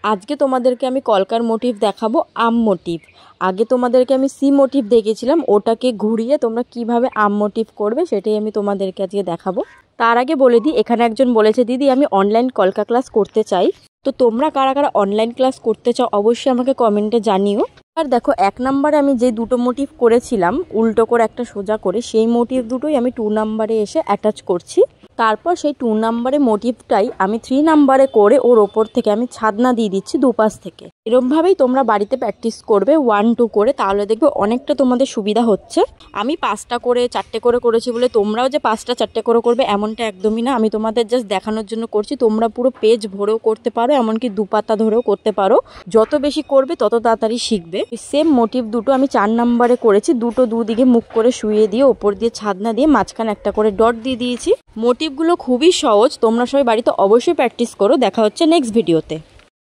আজকে তোমাদেরকে আমি কলকার মোটিভ দেখাবো, আম মোটিভ। আগে তোমাদেরকে আমি সি মোটিভ দেখিয়েছিলাম, ওটাকে ঘুরিয়ে তোমরা কিভাবে আম মোটিভ করবে সেটাই আমি তোমাদেরকে আজকে দেখাবো। তার আগে বলে দিই, এখানে একজন বলেছে দিদি আমি অনলাইন কলকা ক্লাস করতে চাই। তো তোমরা কারা কারা অনলাইন ক্লাস করতে চাও অবশ্যই আমাকে কমেন্টে জানিও। আর দেখো, 1 নম্বরে আমি যে দুটো মোটিভ করেছিলাম উল্টো করে একটা সোজা করে, সেই মোটিভ দুটোই আমি 2 নম্বরে এসে অ্যাটাচ করছি। তারপর সেই 2 নম্বরে মোটিভটাই আমি 3 নম্বরে করে ওর ওপর থেকে আমি ছাদনা দিয়ে দিচ্ছি দুপাশ থেকে। এরকমভাবেই তোমরা বাড়িতে প্র্যাকটিস করবে 1-2 করে, তাহলে দেখবে অনেকটা তোমাদের সুবিধা হচ্ছে। আমি 5টা করে 4টে করে করেছি বলে তোমরাও যে 5টা 4টে করে করবে এমনটা একদমই না। আমি তোমাদের জাস্ট দেখানোর জন্য করছি। তোমরা পুরো পেজ ভরেও করতে পারো, এমনকি 2 পাতা ধরেও করতে পারো। যত বেশি করবে তত তাড়াতাড়ি শিখবে। সেম মোটিভ দুটো আমি 4 নম্বরে করেছি। দুটো দুদিকে মুখ করে শুইয়ে দিয়ে ওপর দিয়ে ছাদনা দিয়ে মাঝখানে একটা করে ডট দিয়ে দিয়েছি। মোটিভগুলো খুবই সহজ, তোমরা সবাই বাড়িতে অবশ্যই প্র্যাকটিস করো। দেখা হচ্ছে নেক্সট ভিডিওতে।